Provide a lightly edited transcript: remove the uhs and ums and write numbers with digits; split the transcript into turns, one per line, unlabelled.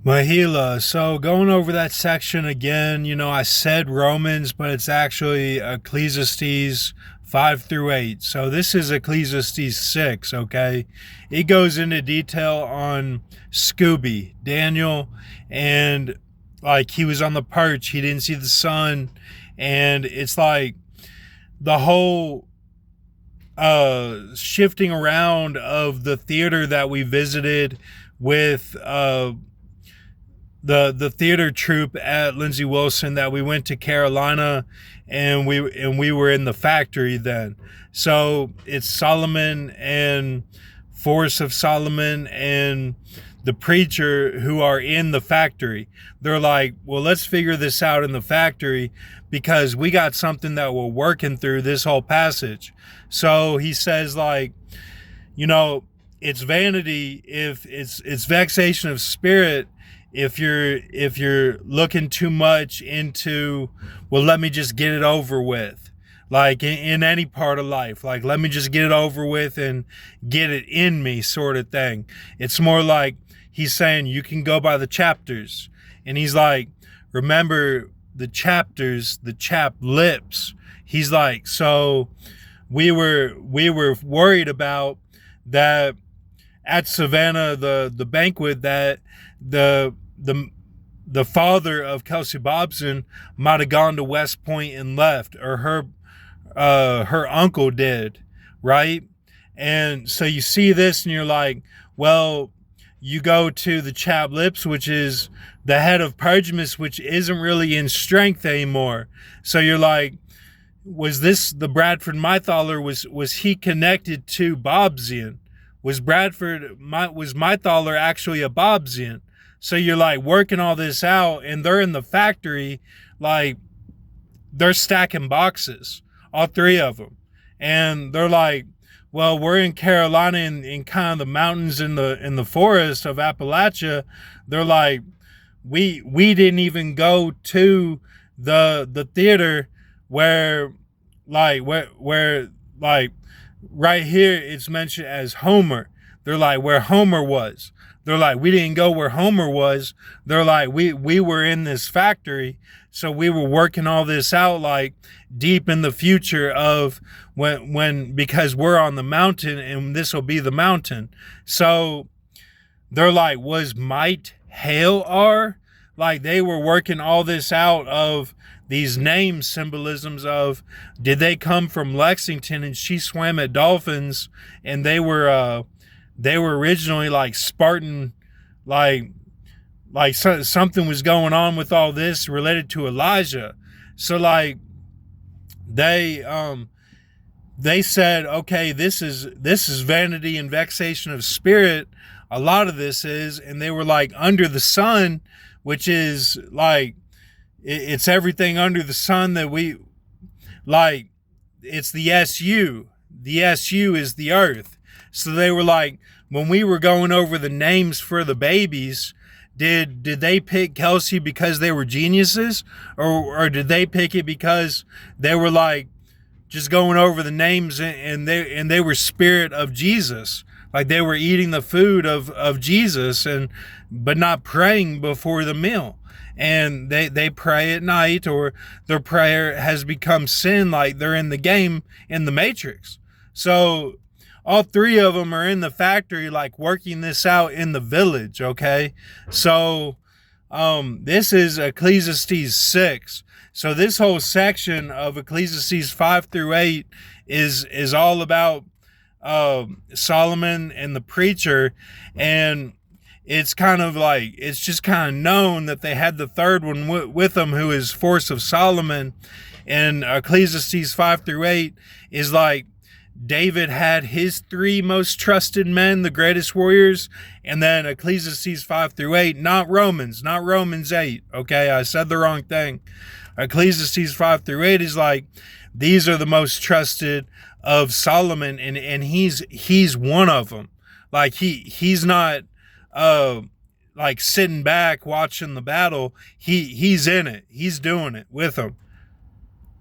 Mahila. So going over that section again, I said Romans, but it's actually Ecclesiastes 5 through 8. So this is Ecclesiastes 6, okay? It goes into detail on Scooby, Daniel, and like he was on the perch, he didn't see the sun, and it's like the whole shifting around of the theater that we visited with the theater troupe at Lindsey Wilson, that we went to Carolina, and we were in the factory then. So it's Solomon and Force of Solomon and the preacher who are in the factory. They're like, well, let's figure this out in the factory because we got something that we're working through this whole passage. So he says, like, it's vanity if it's vexation of spirit if you're looking too much into, well, let me just get it over with, like in any part of life, like let me just get it over with and get it in me sort of thing. It's more like he's saying you can go by the chapters, and he's like, remember the chapters, the chap lips. He's like, so we were worried about that at Savannah, the banquet, that the father of Kelsey Bobson might have gone to West Point and left, or her uncle did, right? And so you see this and you're like, well, you go to the chap lips, which is the head of Pergamus, which isn't really in strength anymore. So you're like, was this the Bradford Mythaler? Was he connected to Bobsian? Was Mythaler actually a Bobsian? So you're like working all this out, and they're in the factory, like they're stacking boxes, all three of them. And they're like, well, we're in Carolina in kind of the mountains in the forest of Appalachia. They're like, we didn't even go to the theater where right here it's mentioned as Homer. They're like, where Homer was. They're like, we didn't go where Homer was. They're like, we were in this factory, so we were working all this out like deep in the future of when because we're on the mountain and this will be the mountain. So they're like, was might hail are? Like they were working all this out of these name symbolisms of, did they come from Lexington and she swam at dolphins, and they were originally like Spartan, like something was going on with all this related to Elijah. So like they said, okay, this is vanity and vexation of spirit. A lot of this is, and they were like, under the sun, which is like, it's everything under the sun that we like. It's the SU. The SU is the earth. So they were like, when we were going over the names for the babies, did they pick Kelsey because they were geniuses, or did they pick it because they were like just going over the names and they were spirit of Jesus, like they were eating the food of Jesus but not praying before the meal. And they pray at night, or their prayer has become sin, like they're in the game in the Matrix. So all three of them are in the factory, like working this out in the village, okay? So this is Ecclesiastes 6. So this whole section of Ecclesiastes 5 through 8 is all about Solomon and the preacher, and it's kind of like, it's just kind of known that they had the third one with them, who is Force of Solomon. And Ecclesiastes 5 through 8 is like, David had his three most trusted men, the greatest warriors. And then Ecclesiastes 5 through 8, not Romans 8. Okay, I said the wrong thing. Ecclesiastes 5 through 8 is like, these are the most trusted of Solomon, and he's one of them. Like he's not like sitting back watching the battle. He's in it. He's doing it with them.